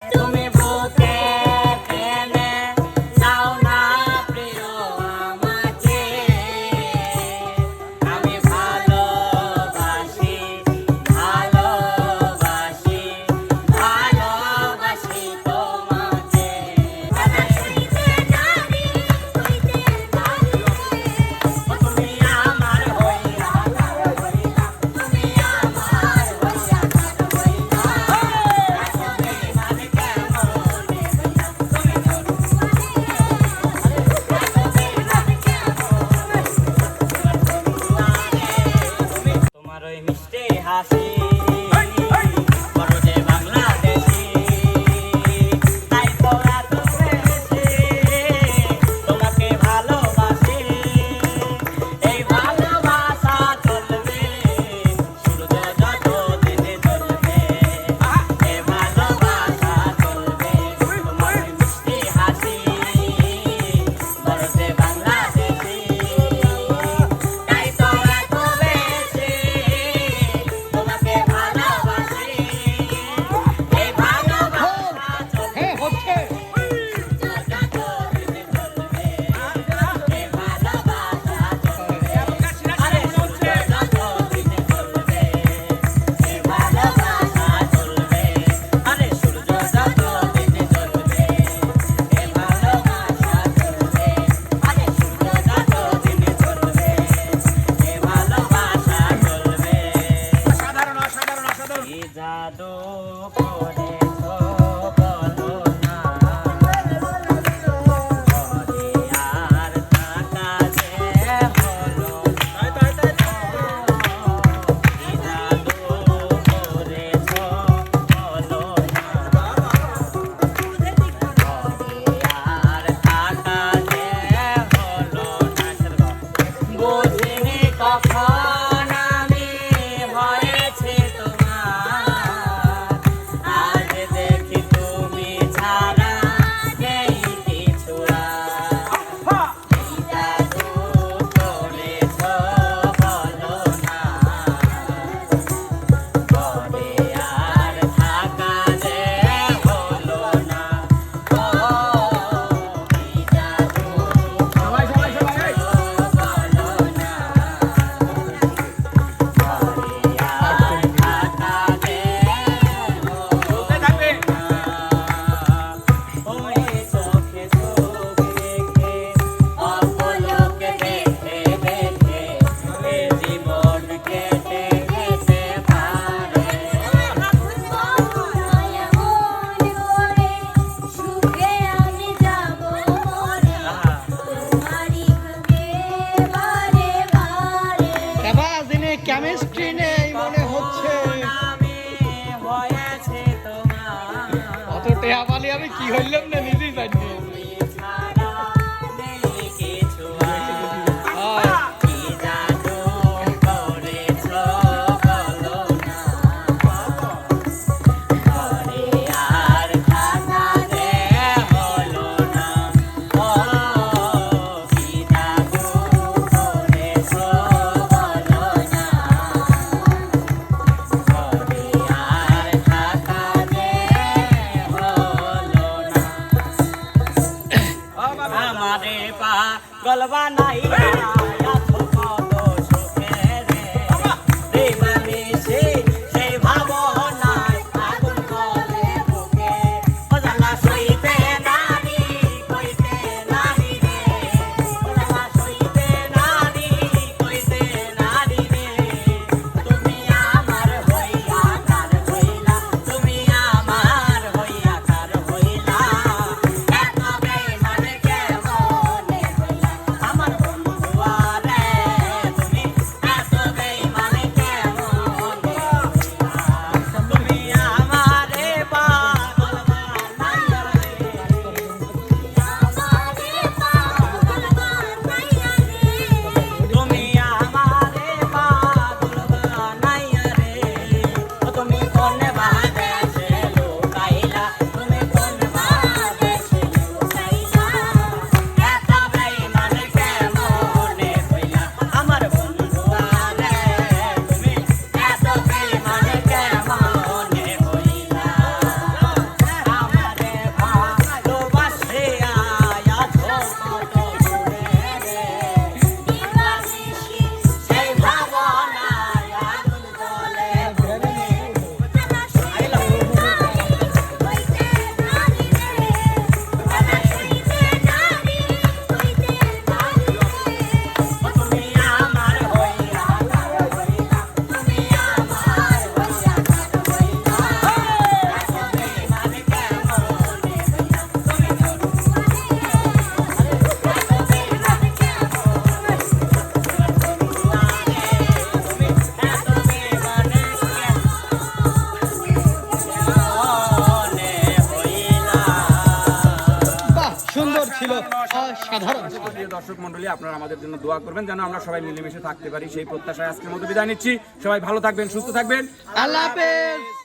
তুমি বুকে টেনে নাও না প্রিয় আমাকে, আমি ভালোবাসি ভালোবাসি ভালোবাসি তোমাকে। তুমি আমার হইয়া তুমি আমার হইয়া তোমার ওই মিষ্টি হাসি বড় যে বাংলাদেশি, তাই তো এত বেশি তোমাকে ভালোবাসি। এই ভালোবাসা চলবে সূর্য যত দিনে জ্বলবে, এই ভালোবাসা চলবে তোমার ওই মিষ্টি হাসি বড় যে বাংলাদেশি, তাই তো এত বেশি তোমাকে ভালোবাসি। এই ভালোবাসা চলবে সূর্য যত দিনে জ্বলবে, এই ভালোবাসা চলবে আরে সূর্য যত দিনে জ্বলবে, এই ভালোবাসা চলবে আরে সূর্য যত দিনে জ্বলবে, এই ভালোবাসা চলবে আরে সূর্য যত দিনে জ্বলবে, এই ভালোবাসা চলবে। অসাধারণ অসাধারণ অসাধারণ। কি জাদু করেছো বলো না, ঘরে আর থাকা যে হলো না। কি জাদু করেছো বলো না, ঘরে আর থাকা যে হলো না। বুঝিনি কখন আমি হয়েছি তোমার, আজ দেখি তুমি ছাড়া নেই কিছু আর। কি জাদু করেছো বলো না, ঘরে আর থাকা যে হলো না। ও কি জাদু সবাই সবাই সবাই এই। বলো না, ঘরে আর থাকা যে চলতে থাকবে। ওই চোখে চোখ রেখে অপলকে দেখে দেখে এ জীবন কেটে যেতে পারে। কেমিস্ট্রি নেই মনে হচ্ছে। আমি হয়েছে তোমার, অত টেহা পালি আমি কি হইলাম না নিজেই জানি। তুমি ছাড়া নেই কিছু আর। কি জাদু করেছো বলো না, ঘরে আর থাকা যে হলো না। ও কি জাদু করেছো বলো না, ঘরে আর থাকা যে হলো না। আমারে পাগল বানাইয়া আছো কত সুখে রে, দিবানিশি সেই ভাবনায় আগুন জ্বলে বুকে। ও জ্বালা সইতে নাহি কইতে নাহি রে, ও জ্বালা সইতে নাহি কইতে নাহি রে। তুমি আমার হইয়া কার হইলা, তুমি আমার হইয়া কার হইলা, এত বেইমান কেমনে হইলা আমার বন্ধু অসাধারণ। প্রিয় দর্শক মন্ডলী, আপনারা আমাদের জন্য দোয়া করবেন যেন আমরা সবাই মিলেমিশে থাকতে পারি, সেই প্রত্যাশায় আজকের মতো বিদায় নিচ্ছি। সবাই ভালো থাকবেন, সুস্থ থাকবেন। আল্লাহ হাফেজ।